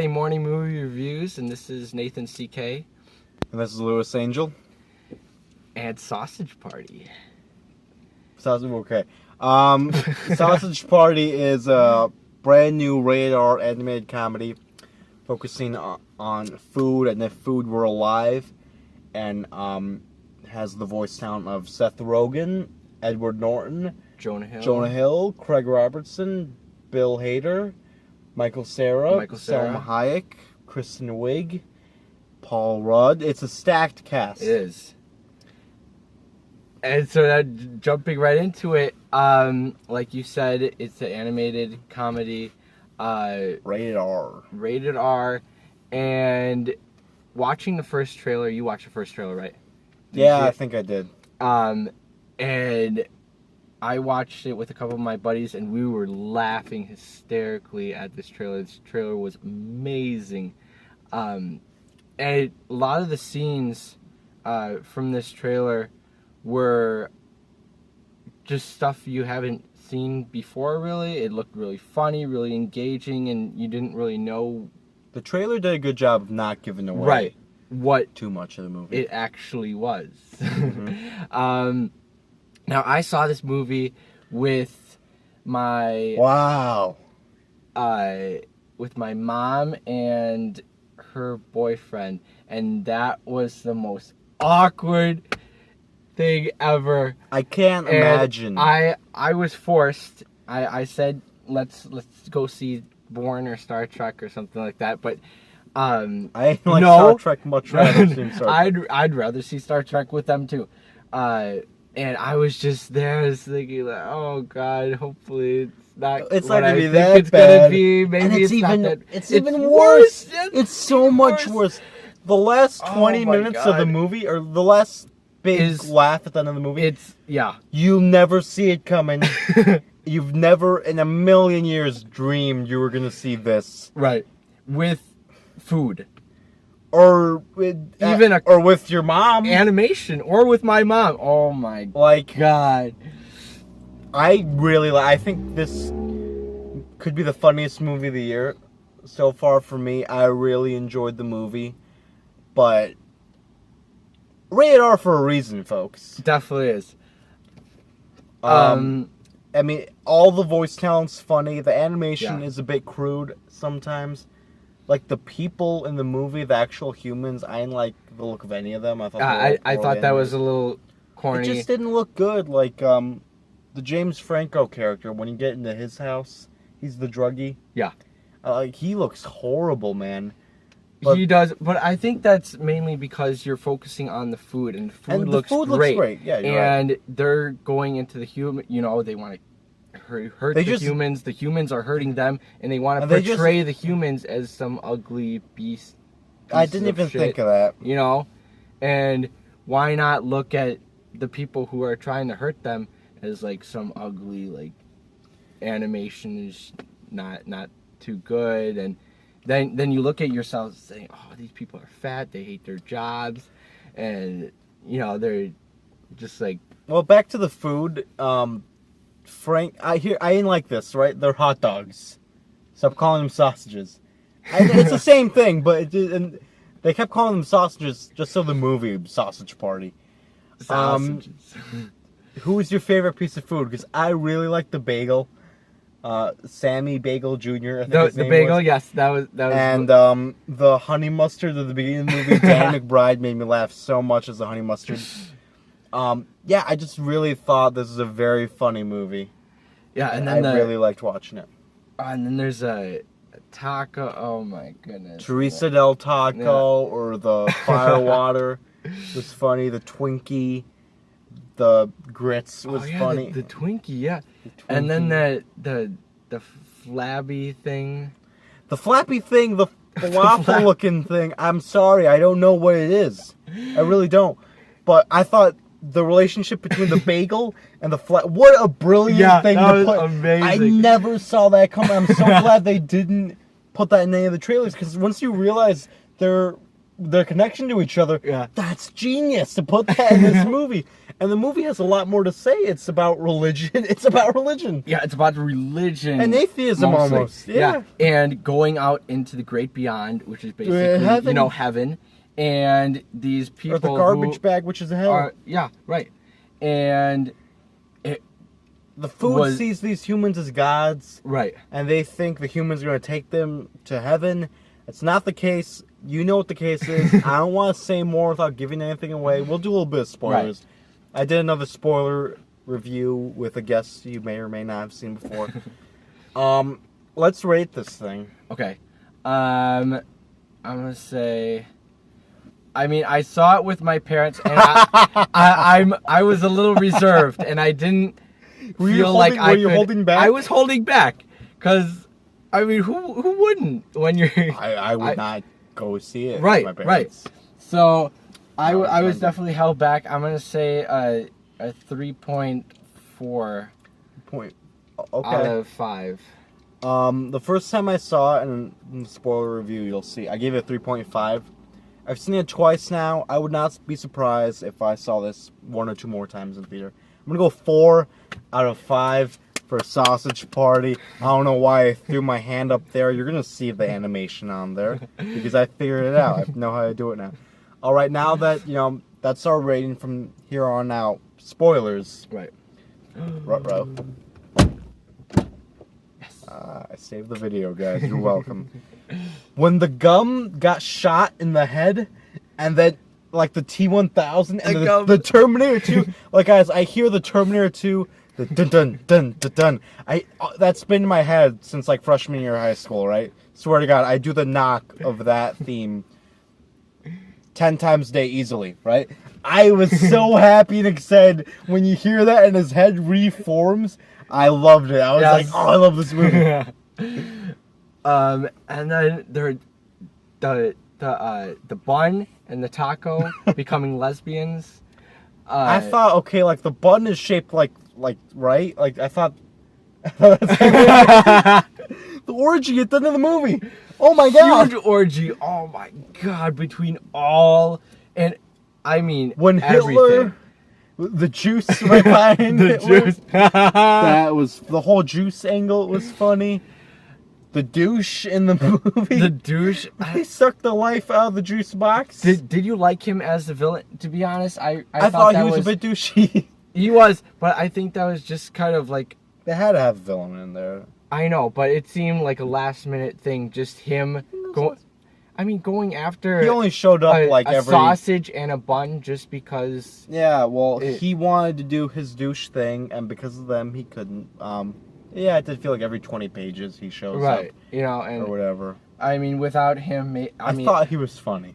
Morning Movie Reviews, and this is Nathan CK. And this is Lewis Angel. And Sausage Party. Okay. Sausage Party is a brand new rated R animated comedy focusing on food and if food were alive, and has the voice talent of Seth Rogen, Edward Norton, Jonah Hill. Craig Robertson, Bill Hader, Michael Cera, Selma Hayek, Kristen Wiig, Paul Rudd. It's a stacked cast. It is. And so that, jumping right into it, like you said, it's an animated comedy. Rated R. Rated R. And watching the first trailer, you watched the first trailer, right? I think I did. And I watched it with a couple of my buddies, and we were laughing hysterically at this trailer. This trailer was amazing. And a lot of the scenes from this trailer were just stuff you haven't seen before, really. It looked really funny, really engaging, and you didn't really know... The trailer did a good job of not giving away right what too much of the movie. It actually was. Mm-hmm. Now, I saw this movie with my... Wow. With my mom and her boyfriend, and that was the most awkward thing ever. I can't imagine. I was forced. I said let's go see Bourne or Star Trek or something like that, but I like Star Trek much rather than Star Trek. I'd rather see Star Trek with them too. And I was just there, I was thinking like, oh God, hopefully it's not. It's what not gonna I be think that it's bad. gonna be. Maybe and it's even not that. It's even worse. It's so much worse. worse. The last 20 my minutes of the God. movie, or the last big laugh at the end of the movie, It's you never see it coming. You've never in a million years dreamed you were gonna see right with food. Or with or with your mom. Animation, or with my mom. Oh my God. I think this could be the funniest movie of the year so far for me. I really enjoyed the movie. But rated R for a reason, folks. Definitely is. I mean, all the voice talent's funny. The animation is a bit crude sometimes. Like, the people in the movie, the actual humans, I didn't like the look of any of them. I thought I thought that was a little corny. It just didn't look good. Like, the James Franco character, when you get into his house, he's the druggie. Yeah. He looks horrible, man. He does, but I think that's mainly because you're focusing on the food, and the food looks great. Yeah, you're and right. they're going into the human, they want to hurt the humans. The humans are hurting them, and they want to portray the humans as some ugly beast. I didn't even think of that. And why not look at the people who are trying to hurt them as like some ugly, like, animation is not too good, and then you look at yourself saying, oh, these people are fat, they hate their jobs, and they're just like... Well, back to the food. Frank, I didn't like this, right? They're hot dogs. Stop calling them sausages. It's the same thing, but and they kept calling them sausages just so the movie Sausage Party. Sausages. Who is your favorite piece of food? Because I really like the bagel. Sammy Bagel Jr. I think his name bagel, was. yes, that was. And the honey mustard at the beginning of the movie, Dan McBride made me laugh so much as the honey mustard. I just really thought this was a very funny movie. Yeah, and then I really liked watching it. And then there's a taco. Oh my goodness. Teresa Del Taco or the Firewater was funny. The Twinkie, the grits was funny. The Twinkie, yeah. And then the flabby thing. The flappy thing, the falafel looking thing. I'm sorry, I don't know what it is. I really don't. But I thought the relationship between the bagel and the what a brilliant thing to put. Amazing. I never saw that coming. I'm so glad they didn't put that in any of the trailers, because once you realize they're their connection to each other. Yeah. That's genius to put that in this movie. And the movie has a lot more to say. It's about religion. It's about religion. Yeah, it's about religion. And atheism mostly. almost. Yeah. And going out into the great beyond, which is basically, Heaven. heaven. And these people Or the garbage bag, which is hell. Yeah, right. And The food sees these humans as gods. right. And they think the humans are going to take them to heaven. It's not the case. You know what the case is. I don't want to say more without giving anything away. We'll do a little bit of spoilers. Right. I did another spoiler review with a guest you may or may not have seen before. Let's rate this thing. Okay. I'm gonna say. I mean, I saw it with my parents, and I was a little reserved, and I didn't feel like I could. Were you holding back? I was holding back, because, I mean, who wouldn't when you're... I would not go see it right, with my parents. Right. So, I was definitely held back. I'm going to say a 3.4 out of 5. The first time I saw it, and in the spoiler review you'll see, I gave it a 3.5. I've seen it twice now. I would not be surprised if I saw this 1 or 2 more times in theater. I'm going to go 4 out of 5 for Sausage Party. I don't know why I threw my hand up there. You're going to see the animation on there because I figured it out. I know how to do it now. All right, now that, that's our rating from here on out. Spoilers. Right. Ruh-roh. I saved the video, guys. You're welcome. When the gum got shot in the head, and then, like, the T-1000 and the Terminator 2, like, guys, I hear the Terminator 2, the dun-dun-dun-dun-dun. That's been in my head since, like, freshman year of high school, right? Swear to God, I do the knock of that theme 10 times a day easily, right? I was so happy and excited when you hear that and his head reforms. I loved it. I was like, oh, I love this movie. And then the bun and the taco becoming lesbians. I thought, okay, like the bun is shaped like right? Like I thought the orgy at the end of the movie. Oh my God. Huge orgy. Oh my God. Between all and I mean when everything. Hitler, the juice right behind the Hitler. Juice. That was the whole juice angle was funny. The douche in the movie. The douche. He sucked the life out of the juice box. Did you like him as the villain? To be honest, I thought he was a bit douchey. He was, but I think that was just kind of like they had to have a villain in there. I know, but it seemed like a last minute thing. Just him going after. He only showed up a sausage and a bun just because. Yeah, well, he wanted to do his douche thing, and because of them, he couldn't. Yeah, it did feel like every 20 pages he shows up. Right, and or whatever. I mean, without him, I thought he was funny.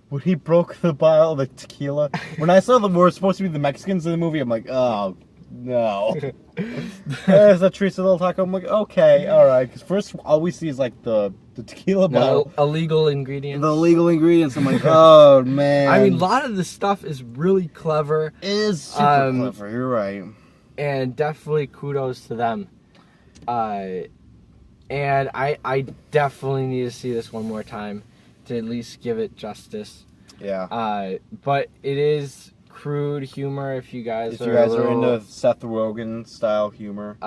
When he broke the bottle of the tequila, when I saw that we were supposed to be the Mexicans in the movie, I'm like, oh no. There's a Teresa Del Taco. I'm like, okay, all right. Because first, all we see is like the tequila bottle, illegal ingredients. The illegal ingredients. I'm like, oh man. I mean, a lot of the stuff is really clever. It is super clever. You're right. And definitely kudos to them. And I definitely need to see this one more time to at least give it justice. Yeah. But it is crude humor if you guys are into Seth Rogen style humor.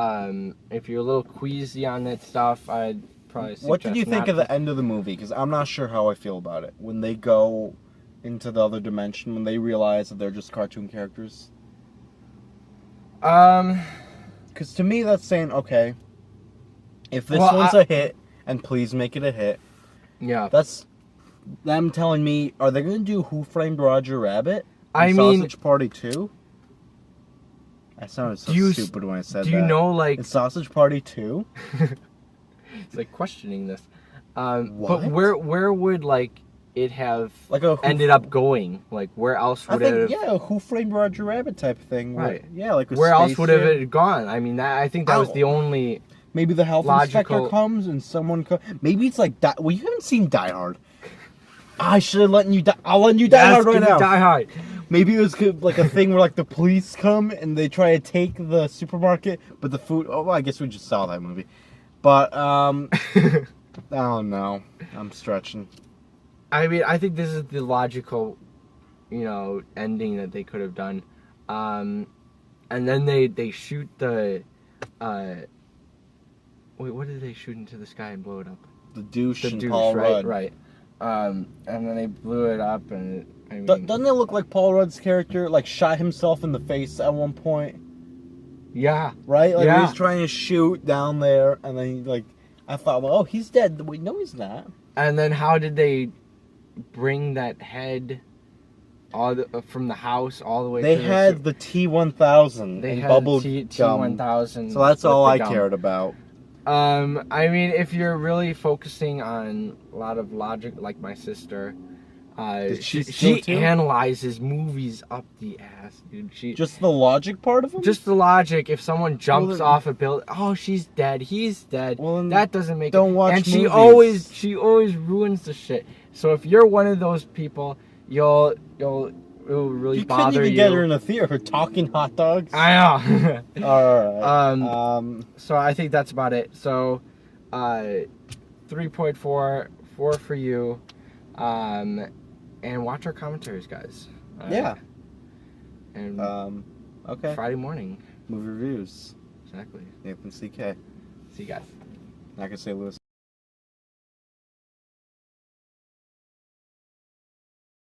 If you're a little queasy on that stuff, I'd probably suggest. What did you think of the end of the movie? Because I'm not sure how I feel about it. When they go into the other dimension, when they realize that they're just cartoon characters. Because to me, that's saying, okay, if this one's a hit, and please make it a hit. Yeah. That's them telling me, are they going to do Who Framed Roger Rabbit? Sausage Party 2? I sounded so stupid when I said that. Do you know, like... It's Sausage Party 2? It's like questioning this. What? But where would, like, it have ended up going? Like, where else would it have... Yeah, Who Framed Roger Rabbit type thing. Right. Yeah, like where else would it have gone? I mean, I think that was the only... Maybe the health inspector comes and someone comes... Maybe it's like... Well, you haven't seen Die Hard. I should have let you die. I'll let you die hard right now. Die hard. Maybe it was like a thing where like the police come and they try to take the supermarket, but the food... Oh, well, I guess we just saw that movie. But, I don't know. I'm stretching. I mean, I think this is the logical, ending that they could have done. And then they shoot the, wait, what did they shoot into the sky and blow it up? The douche The and douche, Paul right, Rudd. right. And then they blew it up, and I mean, Doesn't it look like Paul Rudd's character like shot himself in the face at one point? yeah, Right? Like Yeah. he's trying to shoot down there, and then I thought, well, oh, he's dead. Wait, no, he's not. and then how did they bring that head from the house all the way? They to had the T-1000 they and had bubble T-1000. gum. So that's all I cared about. I mean, if you're really focusing on a lot of logic, like my sister, Did she she still too? analyzes movies up the ass, dude. She Just the logic part of him? just the logic. If someone jumps then- off a building, oh, she's dead. He's dead. Well, then that doesn't make don't it. watch And she movies. always ruins the shit. So if you're one of those people, it'll really you couldn't bother even you. get her in the theater talking hot dogs. I know. Alright. So I think that's about it. So, 3.4, 4 for you, and watch our commentaries, guys. Yeah. And Okay. Friday morning, Movie reviews. exactly. Nathan CK. See you guys. Not gonna say Lewis.